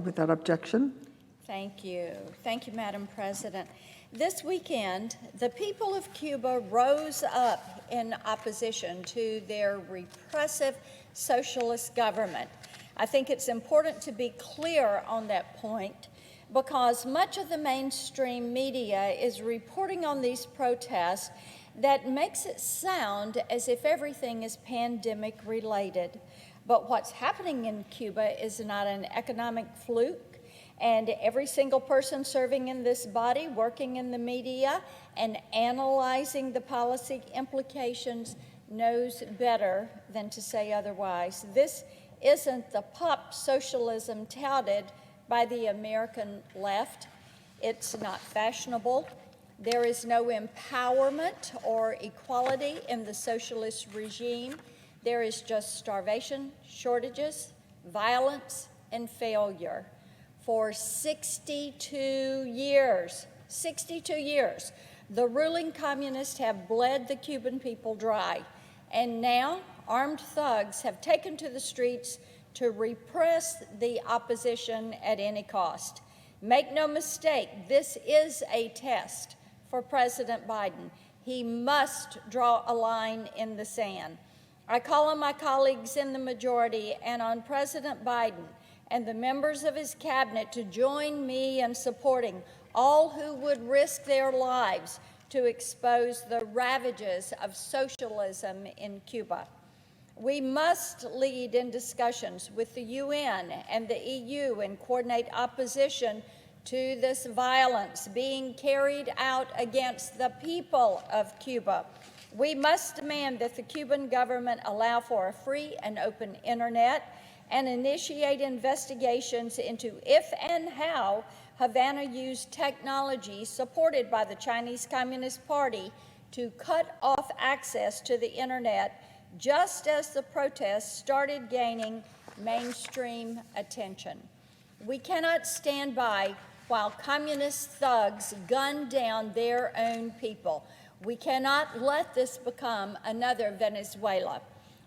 Without objection. Thank you. Thank you, Madam President. This weekend, the people of Cuba rose up in opposition to their repressive socialist government. I think it's important to be clear on that point because much of the mainstream media is reporting on these protests that makes it sound as if everything is pandemic related. But what's happening in Cuba is not an economic fluke, and every single person serving in this body, working in the media, and analyzing the policy implications knows better than to say otherwise. This isn't the pop socialism touted by the American left. It's not fashionable. There is no empowerment or equality in the socialist regime. There is just starvation, shortages, violence, and failure. For 62 years, the ruling communists have bled the Cuban people dry. And now armed thugs have taken to the streets to repress the opposition at any cost. Make no mistake, this is a test for President Biden. He must draw a line in the sand. I call on my colleagues in the majority and on President Biden and the members of his cabinet to join me in supporting all who would risk their lives to expose the ravages of socialism in Cuba. We must lead in discussions with the UN and the EU and coordinate opposition to this violence being carried out against the people of Cuba. We must demand that the Cuban government allow for a free and open internet and initiate investigations into if and how Havana used technology supported by the Chinese Communist Party to cut off access to the internet just as the protests started gaining mainstream attention. We cannot stand by while communist thugs gun down their own people. We cannot let this become another Venezuela.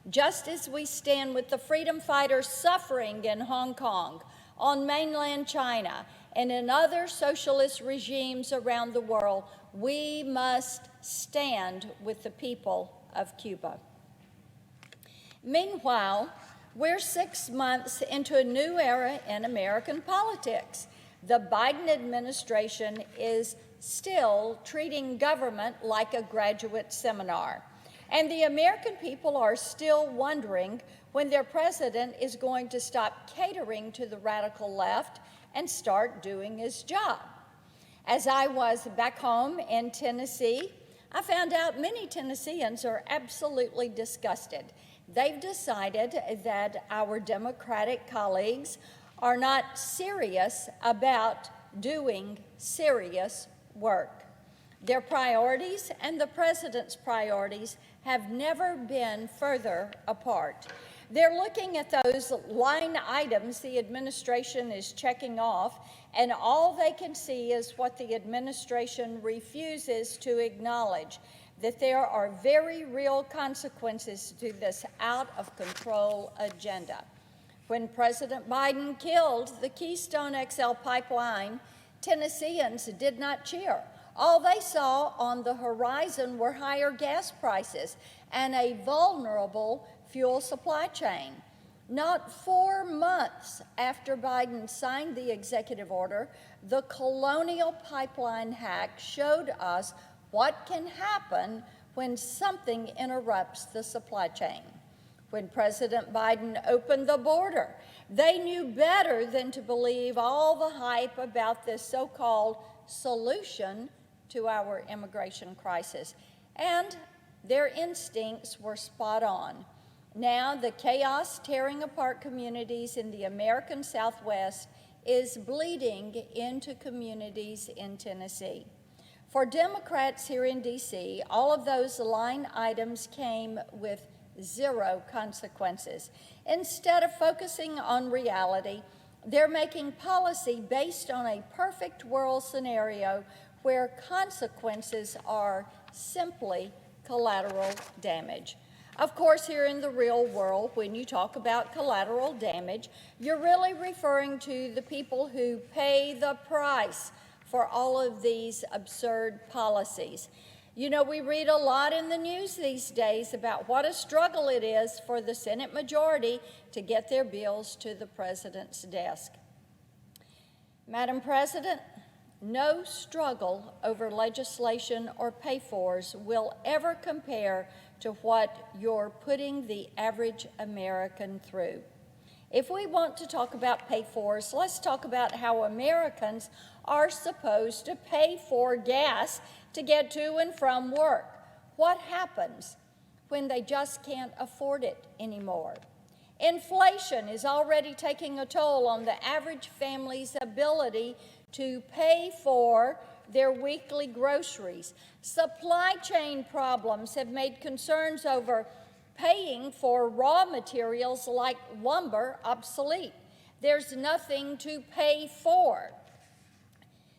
Just as we stand with the freedom fighters suffering in Hong Kong, on mainland China, and in other socialist regimes around the world, we must stand with the people of Cuba. Meanwhile, we're 6 months into a new era in American politics. The Biden administration is still treating government like a graduate seminar. And the American people are still wondering when their president is going to stop catering to the radical left and start doing his job. As I was back home in Tennessee, I found out many Tennesseans are absolutely disgusted. They've decided that our Democratic colleagues are not serious about doing serious work. Their priorities and the president's priorities have never been further apart. They're looking at those line items the administration is checking off, and all they can see is what the administration refuses to acknowledge, that there are very real consequences to this out-of-control agenda. When President Biden killed the Keystone XL pipeline, Tennesseans did not cheer. All they saw on the horizon were higher gas prices and a vulnerable fuel supply chain. Not 4 months after Biden signed the executive order, the Colonial Pipeline hack showed us what can happen when something interrupts the supply chain. When President Biden opened the border, they knew better than to believe all the hype about this so-called solution to our immigration crisis. And their instincts were spot on. Now the chaos tearing apart communities in the American Southwest is bleeding into communities in Tennessee. For Democrats here in D.C., all of those line items came with zero consequences. Instead of focusing on reality, they're making policy based on a perfect world scenario where consequences are simply collateral damage. Of course, here in the real world, when you talk about collateral damage, you're really referring to the people who pay the price for all of these absurd policies. You know, we read a lot in the news these days about what a struggle it is for the Senate majority to get their bills to the president's desk. Madam President, no struggle over legislation or pay-fors will ever compare to what you're putting the average American through. If we want to talk about pay-fors, let's talk about how Americans are supposed to pay for gas to get to and from work. What happens when they just can't afford it anymore? Inflation is already taking a toll on the average family's ability to pay for their weekly groceries. Supply chain problems have made concerns over paying for raw materials like lumber obsolete. There's nothing to pay for.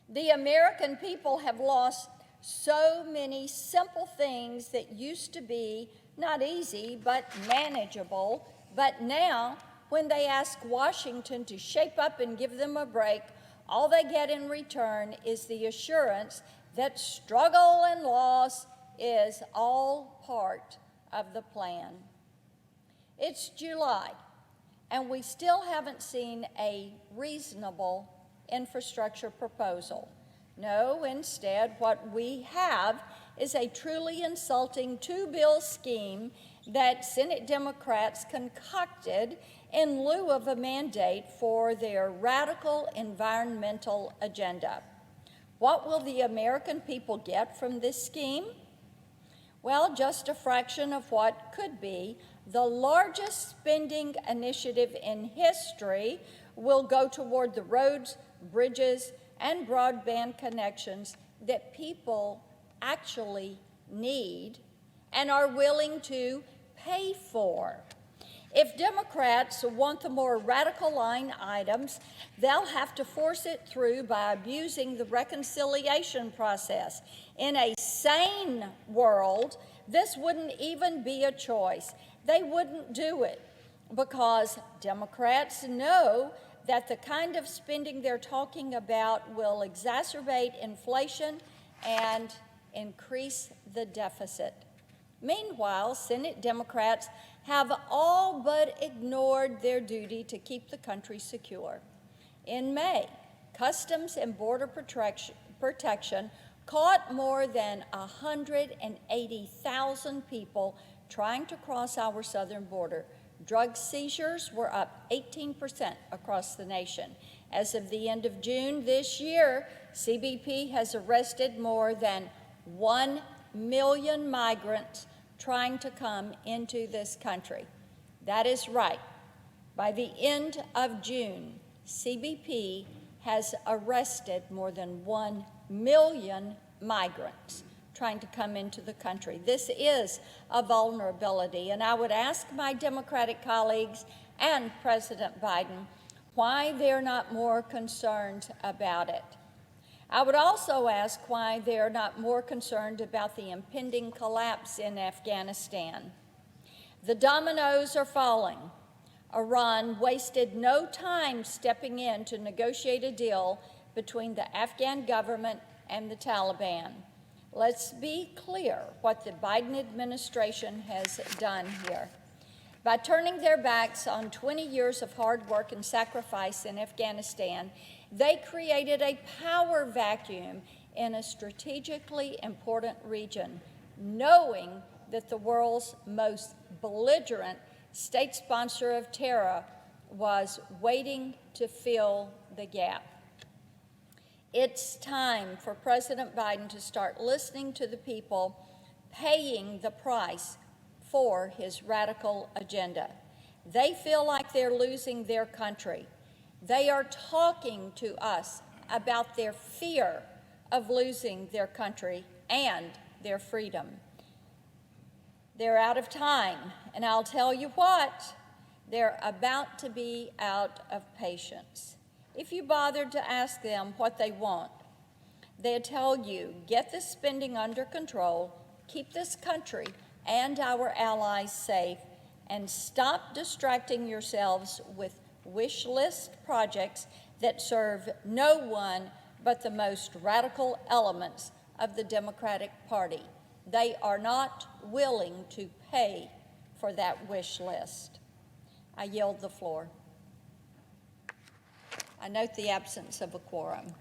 The American people have lost so many simple things that used to be not easy but manageable, but now when they ask Washington to shape up and give them a break, all they get in return is the assurance that struggle and loss is all part of the plan. It's July, and we still haven't seen a reasonable infrastructure proposal. No, instead, what we have is a truly insulting two-bill scheme that Senate Democrats concocted in lieu of a mandate for their radical environmental agenda. What will the American people get from this scheme? Well, just a fraction of what could be the largest spending initiative in history will go toward the roads, bridges, and broadband connections that people actually need and are willing to pay for. If Democrats want the more radical line items, they'll have to force it through by abusing the reconciliation process. In a sane world, this wouldn't even be a choice. They wouldn't do it because Democrats know that the kind of spending they're talking about will exacerbate inflation and increase the deficit. Meanwhile, Senate Democrats have all but ignored their duty to keep the country secure. In May, Customs and Border Protection caught more than 180,000 people trying to cross our southern border. Drug seizures were up 18% across the nation. As of the end of June this year, CBP has arrested more than 1 million migrants trying to come into this country. That is right. By the end of June, CBP has arrested more than 1 million migrants trying to come into the country. This is a vulnerability, and I would ask my Democratic colleagues and President Biden why they're not more concerned about it. I would also ask why they're not more concerned about the impending collapse in Afghanistan. The dominoes are falling. Iran wasted no time stepping in to negotiate a deal between the Afghan government and the Taliban. Let's be clear what the Biden administration has done here. By turning their backs on 20 years of hard work and sacrifice in Afghanistan, they created a power vacuum in a strategically important region, knowing that the world's most belligerent state sponsor of terror was waiting to fill the gap. It's time for President Biden to start listening to the people paying the price for his radical agenda. They feel like they're losing their country. They are talking to us about their fear of losing their country and their freedom. They're out of time, and I'll tell you what, they're about to be out of patience. If you bothered to ask them what they want, they'd tell you, get this spending under control, keep this country and our allies safe, and stop distracting yourselves with wish list projects that serve no one but the most radical elements of the Democratic Party. They are not willing to pay for that wish list. I yield the floor. I note the absence of a quorum.